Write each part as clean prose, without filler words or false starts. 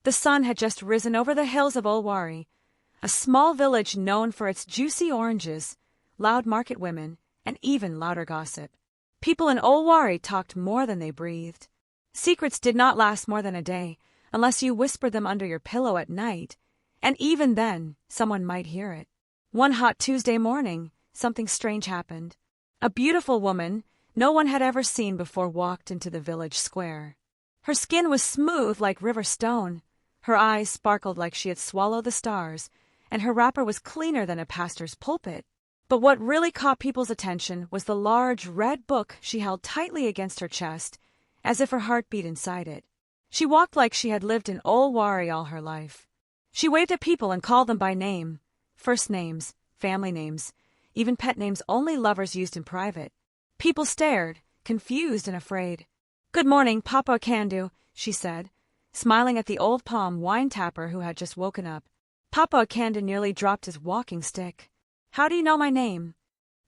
The sun had just risen over the hills of Olwari, a small village known for its juicy oranges, loud market women, and even louder gossip. People in Olwari talked more than they breathed. Secrets did not last more than a day, unless you whispered them under your pillow at night, and even then, someone might hear it. One hot Tuesday morning, something strange happened. A beautiful woman no one had ever seen before walked into the village square. Her skin was smooth like river stone, her eyes sparkled like she had swallowed the stars, and her wrapper was cleaner than a pastor's pulpit. But what really caught people's attention was the large red book she held tightly against her chest, as if her heart beat inside it. She walked like she had lived in Olwari all her life. She waved at people and called them by name, first names, family names, even pet names only lovers used in private. People stared, confused and afraid. "Good morning, Papa Akandu," she said, smiling at the old palm wine tapper who had just woken up. Papa Akandu nearly dropped his walking stick. "How do you know my name?"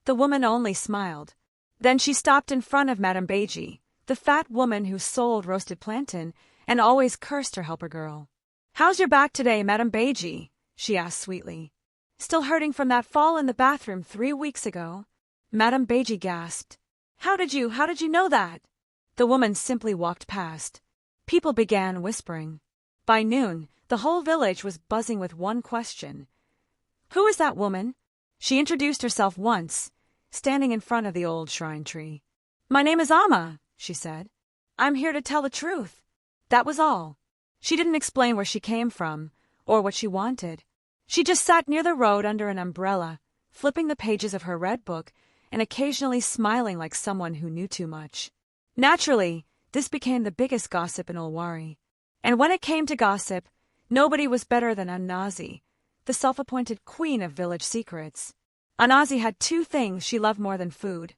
The woman only smiled. Then she stopped in front of Madame Beji, the fat woman who sold roasted plantain and always cursed her helper girl. "How's your back today, Madame Beji?" she asked sweetly. "Still hurting from that fall in the bathroom 3 weeks ago?" Madame Beji gasped. How did you know that?" The woman simply walked past. People began whispering. By noon, the whole village was buzzing with one question. "Who is that woman?" She introduced herself once, standing in front of the old shrine tree. "My name is Amma," she said. "I'm here to tell the truth." That was all. She didn't explain where she came from, or what she wanted. She just sat near the road under an umbrella, flipping the pages of her red book and occasionally smiling like someone who knew too much. Naturally, this became the biggest gossip in Olwari. And when it came to gossip, nobody was better than Anazi, the self-appointed queen of village secrets. Anazi had 2 things she loved more than food: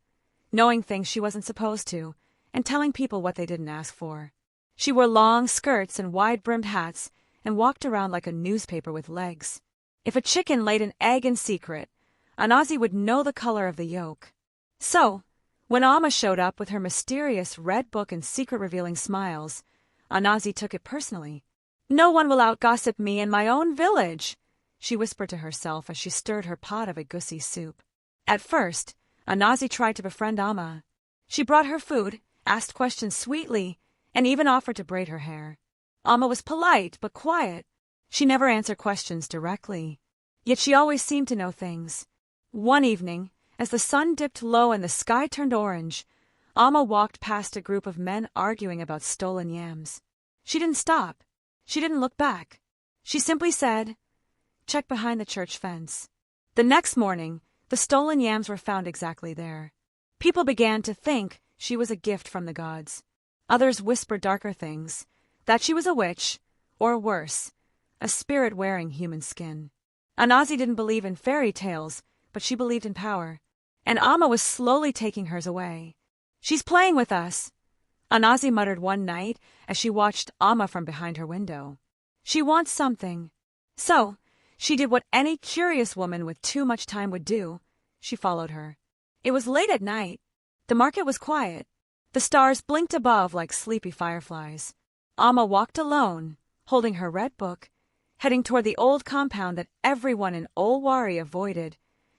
knowing things she wasn't supposed to, and telling people what they didn't ask for. She wore long skirts and wide-brimmed hats and walked around like a newspaper with legs. If a chicken laid an egg in secret, Anazi would know the color of the yolk. So, when Amma showed up with her mysterious red book and secret-revealing smiles, Anazi took it personally. "No one will out-gossip me in my own village," she whispered to herself as she stirred her pot of egusi soup. At first, Anazi tried to befriend Amma. She brought her food, asked questions sweetly, and even offered to braid her hair. Amma was polite but quiet. She never answered questions directly. Yet she always seemed to know things. One evening, as the sun dipped low and the sky turned orange, Amma walked past a group of men arguing about stolen yams. She didn't stop. She didn't look back. She simply said, "Check behind the church fence." The next morning, the stolen yams were found exactly there. People began to think she was a gift from the gods. Others whispered darker things, that she was a witch, or worse, a spirit wearing human skin. Anazi didn't believe in fairy tales, but she believed in power, and Amma was slowly taking hers away. "She's playing with us," Anazi muttered one night as she watched Amma from behind her window. "She wants something." So, she did what any curious woman with too much time would do. She followed her. It was late at night. The market was quiet. The stars blinked above like sleepy fireflies. Amma walked alone, holding her red book, heading toward the old compound that everyone in Olwari avoided,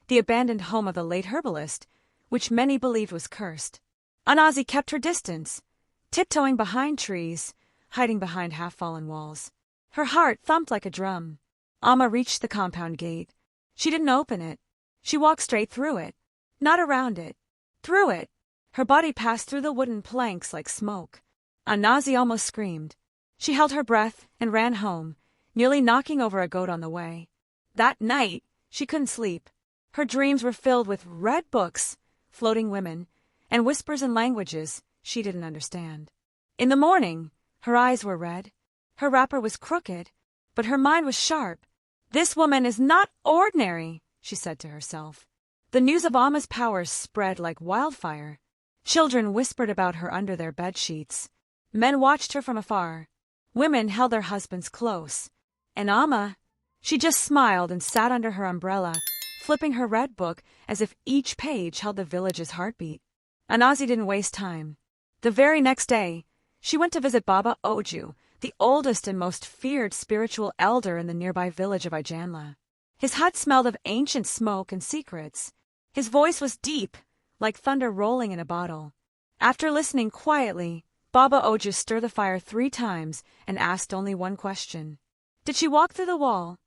the abandoned home of the late herbalist, which many believed was cursed. Anazi kept her distance, tiptoeing behind trees, hiding behind half-fallen walls. Her heart thumped like a drum. Amma reached the compound gate. She didn't open it. She walked straight through it. Not around it. Through it. Her body passed through the wooden planks like smoke. Anazi almost screamed. She held her breath and ran home, nearly knocking over a goat on the way. That night, she couldn't sleep. Her dreams were filled with red books, floating women, and whispers in languages she didn't understand. In the morning, her eyes were red. Her wrapper was crooked, but her mind was sharp. "This woman is not ordinary," she said to herself. The news of Amma's powers spread like wildfire. Children whispered about her under their bed sheets. Men watched her from afar. Women held their husbands close. And Amma, she just smiled and sat under her umbrella, flipping her red book as if each page held the village's heartbeat. Anazi didn't waste time. The very next day, she went to visit Baba Oju, the oldest and most feared spiritual elder in the nearby village of Ijanla. His hut smelled of ancient smoke and secrets. His voice was deep, like thunder rolling in a bottle. After listening quietly, Baba Oju stirred the fire 3 times and asked only one question. Did she walk through the wall?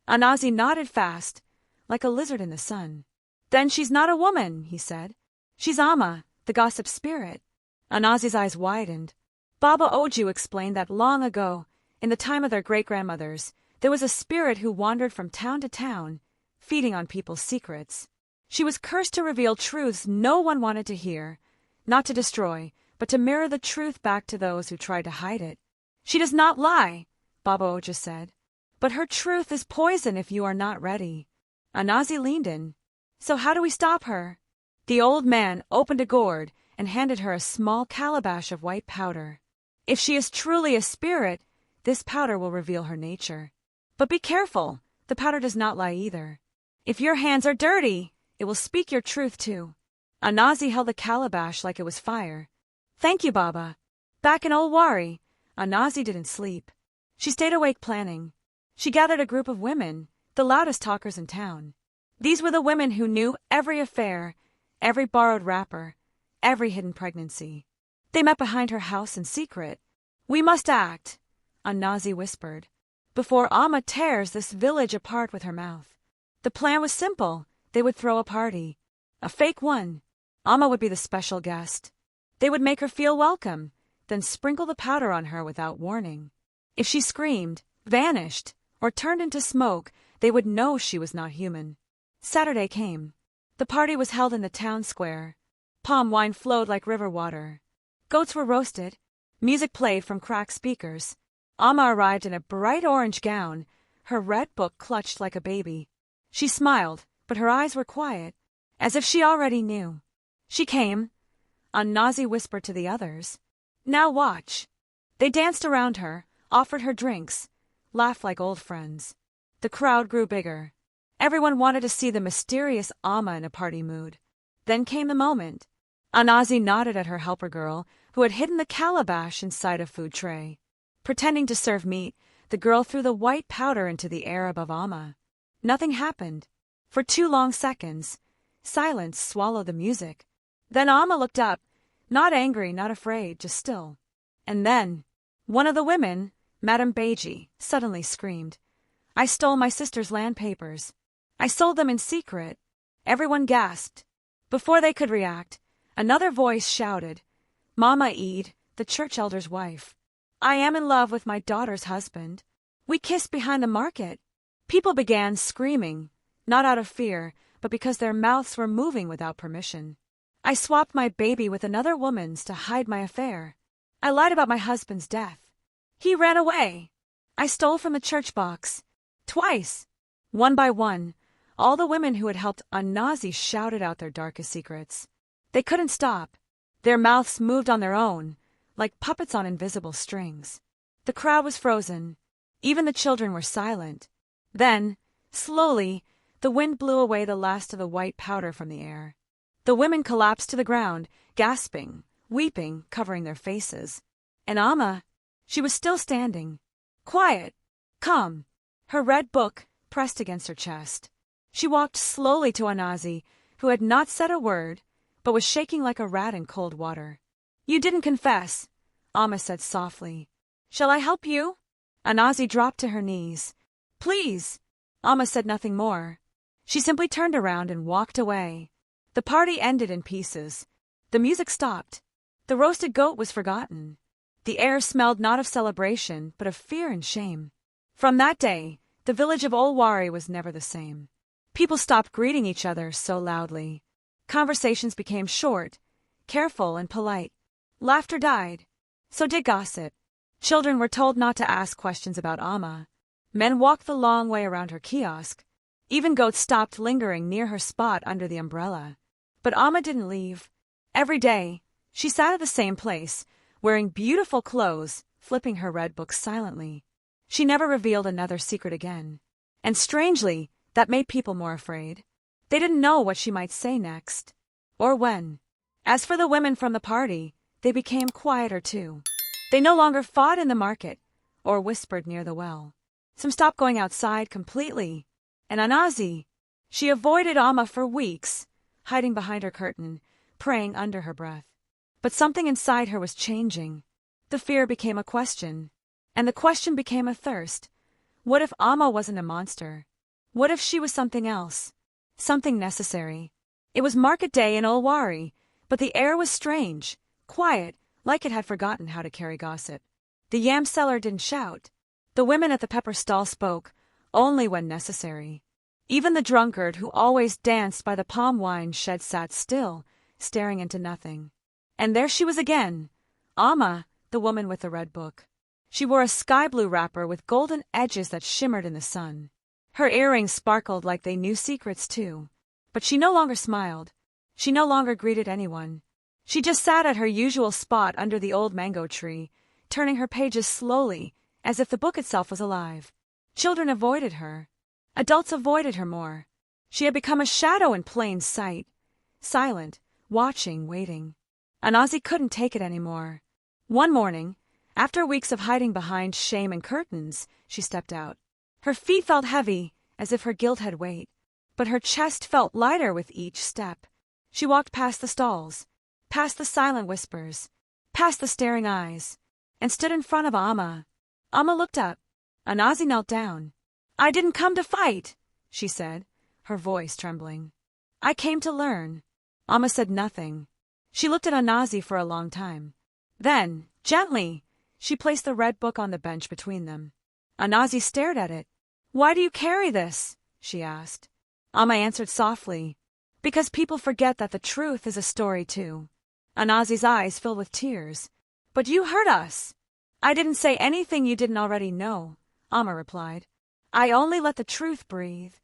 Anazi nodded fast, like a lizard in the sun. Then she's not a woman, he said. She's Amma, the gossip spirit. Anazi's eyes widened. Baba Oju explained that long ago, in the time of their great-grandmothers, there was a spirit who wandered from town to town, feeding on people's secrets. She was cursed to reveal truths no one wanted to hear, not to destroy, but to mirror the truth back to those who tried to hide it. She does not lie, Baba Oju said, but her truth is poison if you are not ready. Anazi leaned in. So how do we stop her? The old man opened a gourd and handed her a small calabash of white powder. If she is truly a spirit, this powder will reveal her nature. But be careful, the powder does not lie either. If your hands are dirty, it will speak your truth too. Anazi held the calabash like it was fire. Thank you, Baba. Back in Old Wari, Anazi didn't sleep. She stayed awake planning. She gathered a group of women, the loudest talkers in town. These were the women who knew every affair, every borrowed wrapper, every hidden pregnancy. They met behind her house in secret. We must act, Anazi whispered, before Amma tears this village apart with her mouth. The plan was simple. They would throw a party. A fake one. Amma would be the special guest. They would make her feel welcome, then sprinkle the powder on her without warning. If she screamed, vanished, or turned into smoke, they would know she was not human. Saturday came. The party was held in the town square. Palm wine flowed like river water. Goats were roasted. Music played from cracked speakers. Amma arrived in a bright orange gown, her red book clutched like a baby. She smiled, but her eyes were quiet, as if she already knew. She came. Anazi whispered to the others. Now watch. They danced around her, offered her drinks, laughed like old friends. The crowd grew bigger. Everyone wanted to see the mysterious Amma in a party mood. Then came the moment. Anazi nodded at her helper girl, who had hidden the calabash inside a food tray. Pretending to serve meat, the girl threw the white powder into the air above Amma. Nothing happened. For 2 long seconds, silence swallowed the music. Then Amma looked up, not angry, not afraid, just still. And then, one of the women, Madame Beji, suddenly screamed, I stole my sister's land papers. I sold them in secret. Everyone gasped. Before they could react, another voice shouted, Mama Eid, the church elder's wife. I am in love with my daughter's husband. We kissed behind the market. People began screaming, not out of fear, but because their mouths were moving without permission. I swapped my baby with another woman's to hide my affair. I lied about my husband's death. He ran away. I stole from the church box. Twice. One by one, all the women who had helped Anazi shouted out their darkest secrets. They couldn't stop. Their mouths moved on their own, like puppets on invisible strings. The crowd was frozen. Even the children were silent. Then, slowly, the wind blew away the last of the white powder from the air. The women collapsed to the ground, gasping, weeping, covering their faces. And Amma, she was still standing. Quiet, calm, her red book pressed against her chest. She walked slowly to Anazi, who had not said a word, but was shaking like a rat in cold water. You didn't confess, Amma said softly. Shall I help you? Anazi dropped to her knees. Please. Amma said nothing more. She simply turned around and walked away. The party ended in pieces. The music stopped. The roasted goat was forgotten. The air smelled not of celebration, but of fear and shame. From that day, the village of Old Wari was never the same. People stopped greeting each other so loudly. Conversations became short, careful, and polite. Laughter died. So did gossip. Children were told not to ask questions about Amma. Men walked the long way around her kiosk. Even goats stopped lingering near her spot under the umbrella. But Amma didn't leave. Every day, she sat at the same place, wearing beautiful clothes, flipping her red book silently. She never revealed another secret again. And strangely, that made people more afraid. They didn't know what she might say next, or when. As for the women from the party, they became quieter too. They no longer fought in the market, or whispered near the well. Some stopped going outside completely. And Anazi, she avoided Amma for weeks, hiding behind her curtain, praying under her breath. But something inside her was changing. The fear became a question, and the question became a thirst. What if Amma wasn't a monster? What if she was something else? Something necessary. It was market day in Ulwari, but the air was strange, quiet, like it had forgotten how to carry gossip. The yam seller didn't shout. The women at the pepper stall spoke, only when necessary. Even the drunkard who always danced by the palm wine shed sat still, staring into nothing. And there she was again, Amma, the woman with the red book. She wore a sky-blue wrapper with golden edges that shimmered in the sun. Her earrings sparkled like they knew secrets too. But she no longer smiled. She no longer greeted anyone. She just sat at her usual spot under the old mango tree, turning her pages slowly, as if the book itself was alive. Children avoided her. Adults avoided her more. She had become a shadow in plain sight, silent, watching, waiting. Anazi couldn't take it anymore. One morning, after weeks of hiding behind shame and curtains, she stepped out. Her feet felt heavy, as if her guilt had weight, but her chest felt lighter with each step. She walked past the stalls, past the silent whispers, past the staring eyes, and stood in front of Amma. Amma looked up. Anazi knelt down. "I didn't come to fight," she said, her voice trembling. "I came to learn." Amma said nothing. She looked at Anazi for a long time. Then, gently, she placed the red book on the bench between them. Anazi stared at it. "Why do you carry this?" she asked. Amma answered softly, "Because people forget that the truth is a story too." Anazi's eyes filled with tears. "But you hurt us." "I didn't say anything you didn't already know," Amma replied. "I only let the truth breathe."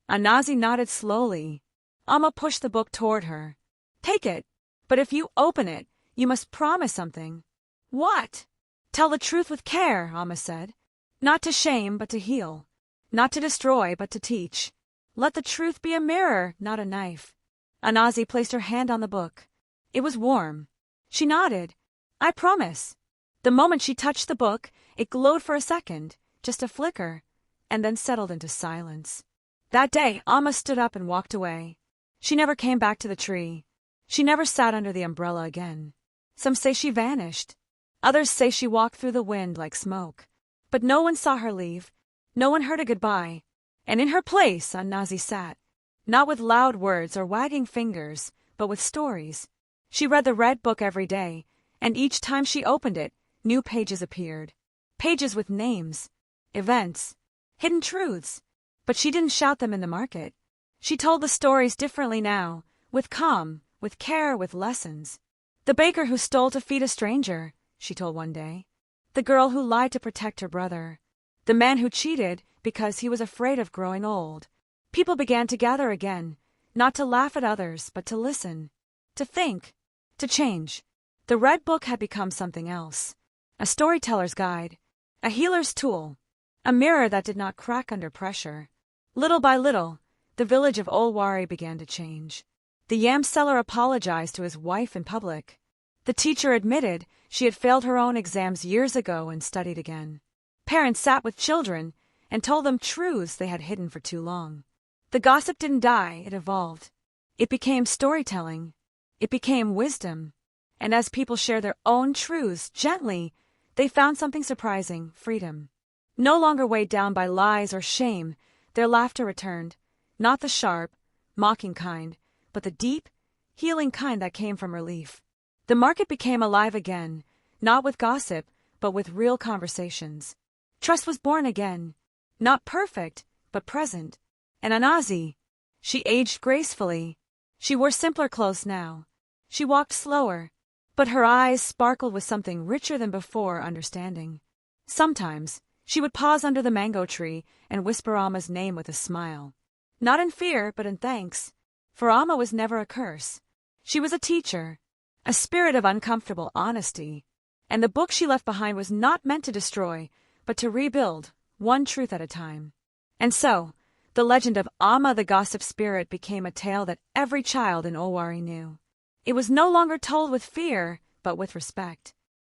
Anazi nodded slowly. Amma pushed the book toward her. "Take it. But if you open it, you must promise something." "What?" "Tell the truth with care," Amma said. "Not to shame, but to heal. Not to destroy, but to teach. Let the truth be a mirror, not a knife." Anazi placed her hand on the book. It was warm. She nodded. "I promise." The moment she touched the book, it glowed for a second, just a flicker, and then settled into silence. That day, Amma stood up and walked away. She never came back to the tree. She never sat under the umbrella again. Some say she vanished. Others say she walked through the wind like smoke. But no one saw her leave. No one heard a goodbye. And in her place, Anazi sat, not with loud words or wagging fingers, but with stories. She read the red book every day, and each time she opened it, new pages appeared. Pages with names, events, hidden truths. But she didn't shout them in the market. She told the stories differently now, with calm, with care, with lessons. "The baker who stole to feed a stranger," she told one day. "The girl who lied to protect her brother. The man who cheated because he was afraid of growing old." People began to gather again, not to laugh at others, but to listen, to think, to change. The red book had become something else. A storyteller's guide, a healer's tool, a mirror that did not crack under pressure. Little by little, the village of Ulwari began to change. The yam seller apologized to his wife in public. The teacher admitted she had failed her own exams years ago and studied again. Parents sat with children and told them truths they had hidden for too long. The gossip didn't die, it evolved. It became storytelling. It became wisdom. And as people shared their own truths gently, they found something surprising: freedom. No longer weighed down by lies or shame, their laughter returned, not the sharp, mocking kind, but the deep, healing kind that came from relief. The market became alive again, not with gossip, but with real conversations. Trust was born again, not perfect, but present. And Anazi, she aged gracefully. She wore simpler clothes now. She walked slower, but her eyes sparkled with something richer than before: understanding. Sometimes, she would pause under the mango tree and whisper Amma's name with a smile. Not in fear, but in thanks. For Amma was never a curse. She was a teacher, a spirit of uncomfortable honesty. And the book she left behind was not meant to destroy, but to rebuild, one truth at a time. And so, the legend of Amma the gossip spirit became a tale that every child in Ulwari knew. It was no longer told with fear, but with respect.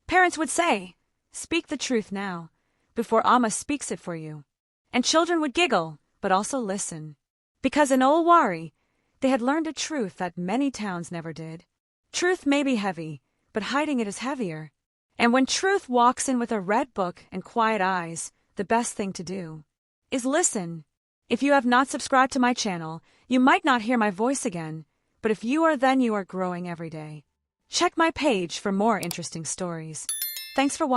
Parents would say, "Speak the truth now," before Amma speaks it for you. And children would giggle, but also listen. Because in Olwari, they had learned a truth that many towns never did. Truth may be heavy, but hiding it is heavier. And when truth walks in with a red book and quiet eyes, the best thing to do is listen. If you have not subscribed to my channel, you might not hear my voice again, but if you are, then you are growing every day. Check my page for more interesting stories. Thanks for watching.